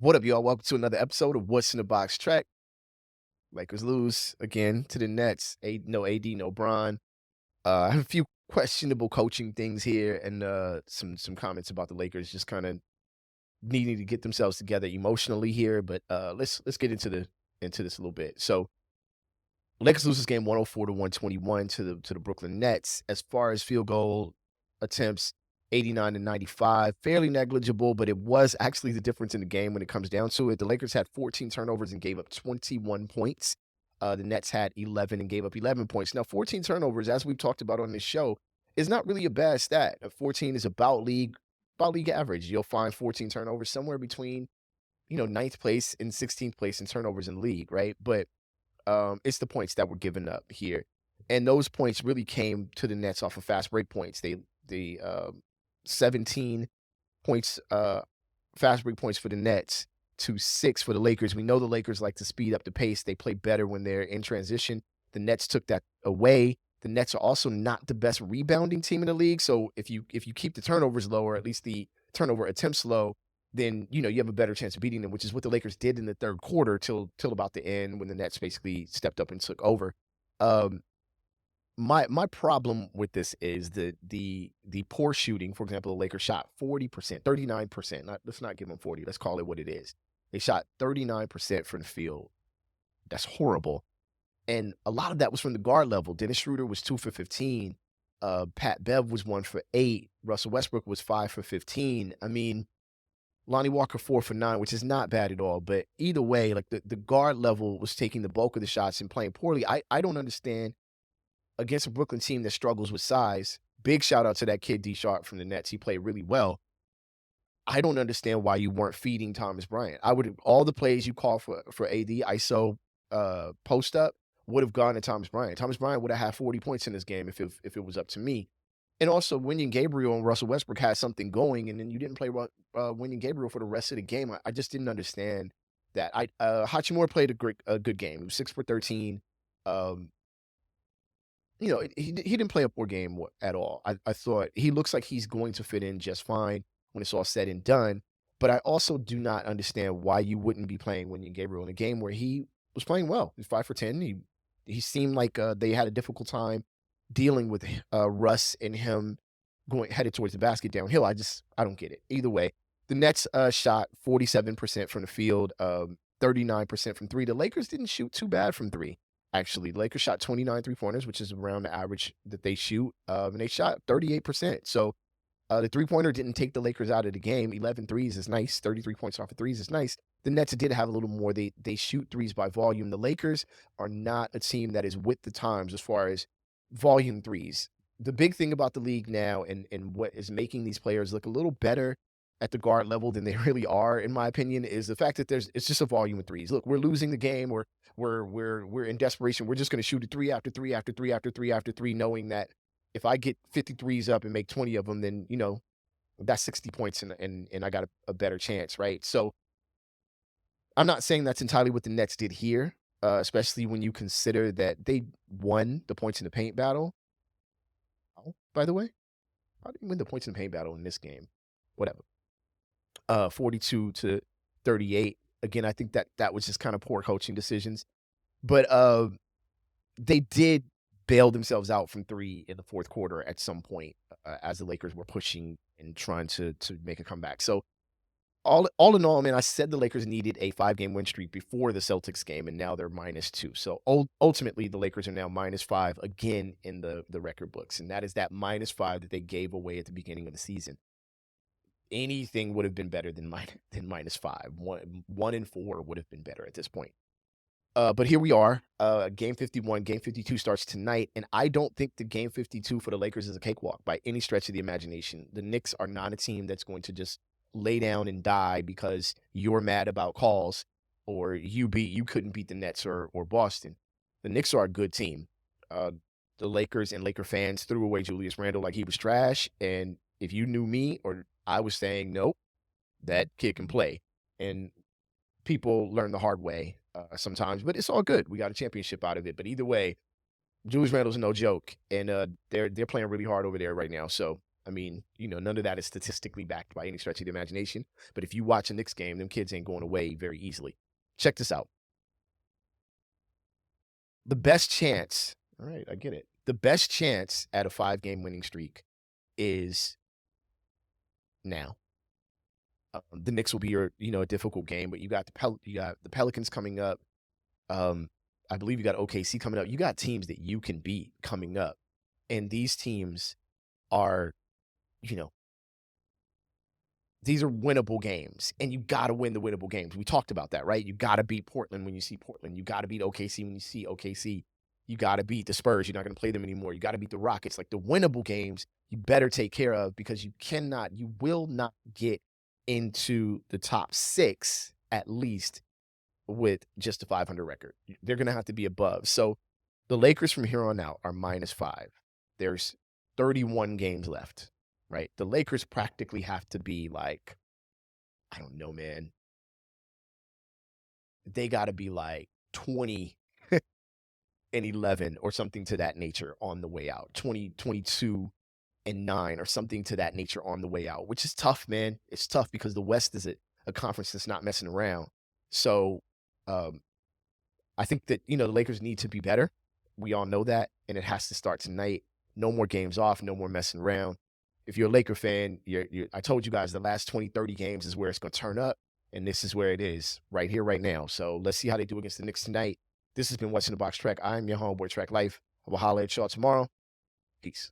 What up, y'all? Welcome to another episode of What's in the Box Track. Lakers lose again to the Nets. No AD, no Bron. I have a few questionable coaching things here and some comments about the Lakers just kind of needing to get themselves together emotionally here. But let's get into this a little bit. So Lakers lose this game 104 to 121 to the Brooklyn Nets. As far as field goal attempts, 89 to 95, fairly negligible, but it was actually the difference in the game when it comes down to it. The Lakers had 14 turnovers and gave up 21 points. The Nets had 11 and gave up 11 points. Now, 14 turnovers, as we've talked about on this show, is not really a bad stat. 14 is about league average. You'll find 14 turnovers somewhere between, ninth place and 16th place in turnovers in the league, right? But it's the points that were given up here. And those points really came to the Nets off of fast break points. The 17 points, fast break points for the Nets to 6 for the Lakers. We know the Lakers like to speed up the pace. They play better when they're in transition. The Nets took that away. The Nets are also not the best rebounding team in the league. So if you keep the turnovers low, or at least the turnover attempts low, then you have a better chance of beating them, which is what the Lakers did in the third quarter till about the end when the Nets basically stepped up and took over. Um, my problem with this is the poor shooting. For example, the Lakers shot 40%, 39%. Let's not give them 40. Let's call it what it is. They shot 39% from the field. That's horrible. And a lot of that was from the guard level. Dennis Schroeder was 2 for 15. Pat Bev was 1 for 8. Russell Westbrook was 5 for 15. I mean, Lonnie Walker 4 for 9, which is not bad at all. But either way, like the guard level was taking the bulk of the shots and playing poorly. I don't understand against a Brooklyn team that struggles with size. Big shout out to that kid D Sharp from the Nets. He played really well. I don't understand why you weren't feeding Thomas Bryant. I would all the plays you call for AD ISO post up would have gone to Thomas Bryant. Thomas Bryant would have had 40 points in this game if it was up to me. And also, Wenyen Gabriel and Russell Westbrook had something going, and then you didn't play Wenyen Gabriel for the rest of the game. I just didn't understand that. Hachimura played a good game. He was 6 for 13. He didn't play a poor game at all. I thought he looks like he's going to fit in just fine when it's all said and done. But I also do not understand why you wouldn't be playing Wenyen Gabriel in a game where he was playing well. He's 5 for 10. He seemed like they had a difficult time dealing with Russ and him headed towards the basket downhill. I don't get it. Either way, the Nets shot 47% from the field, 39% from three. The Lakers didn't shoot too bad from three. Actually, the Lakers shot 29 3-pointers, which is around the average that they shoot, and they shot 38%. So the three-pointer didn't take the Lakers out of the game. 11 threes is nice. 33 points off of threes is nice. The Nets did have a little more. They shoot threes by volume. The Lakers are not a team that is with the times as far as volume threes. The big thing about the league now and what is making these players look a little better at the guard level than they really are, in my opinion, is the fact that it's just a volume of threes. Look, we're losing the game. We're in desperation. We're just going to shoot a three after three after three after three after three, knowing that if I get 53s up and make 20 of them, then that's 60 points and I got a better chance, right? So I'm not saying that's entirely what the Nets did here, especially when you consider that they won the points in the paint battle. Oh, by the way, how did they win the points in the paint battle in this game? Whatever. 42 to 38. Again, I think that was just kind of poor coaching decisions. But they did bail themselves out from three in the fourth quarter at some point as the Lakers were pushing and trying to make a comeback. So all in all, man, I said the Lakers needed a 5-game win streak before the Celtics game, and now they're -2. So ultimately, the Lakers are now -5 again in the record books, and that is that -5 that they gave away at the beginning of the season. Anything would have been better than -5. 1-4 would have been better at this point. But here we are. Game 51, game 52 starts tonight, and I don't think the game 52 for the Lakers is a cakewalk by any stretch of the imagination. The Knicks are not a team that's going to just lay down and die because you're mad about calls or you couldn't beat the Nets or Boston. The Knicks are a good team. The Lakers and Laker fans threw away Julius Randle like he was trash, and if you knew me, or I was saying, nope, that kid can play. And people learn the hard way sometimes, but it's all good. We got a championship out of it. But either way, Julius Randle's no joke, and they're playing really hard over there right now. So I mean, none of that is statistically backed by any stretch of the imagination. But if you watch a Knicks game, them kids ain't going away very easily. Check this out. The best chance, all right, I get it. The best chance at a 5-game winning streak is now. The Knicks will be a difficult game, but you got the Pelicans coming up. I believe you got OKC coming up. You got teams that you can beat coming up, and these teams are, these are winnable games, and you got to win the winnable games. We talked about that, right? You got to beat Portland when you see Portland. You got to beat OKC when you see OKC. You got to beat the Spurs. You're not going to play them anymore. You got to beat the Rockets. Like the winnable games, you better take care of, because you will not get into the top 6 at least with just a 500 record. They're going to have to be above. So the Lakers from here on out are -5. There's 31 games left, right? The Lakers practically have to be like, I don't know, man. They got to be like 20 and 11 or something to that nature on the way out. 22 and 9 or something to that nature on the way out, which is tough, man. It's tough because the West is a conference that's not messing around. So I think that, the Lakers need to be better. We all know that, and it has to start tonight. No more games off, no more messing around. If you're a Laker fan, I told you guys the last 20, 30 games is where it's going to turn up, and this is where it is, right here, right now. So let's see how they do against the Knicks tonight. This has been What's in the Box Track. I'm your homeboy, Track Life. I will holler at y'all tomorrow. Peace.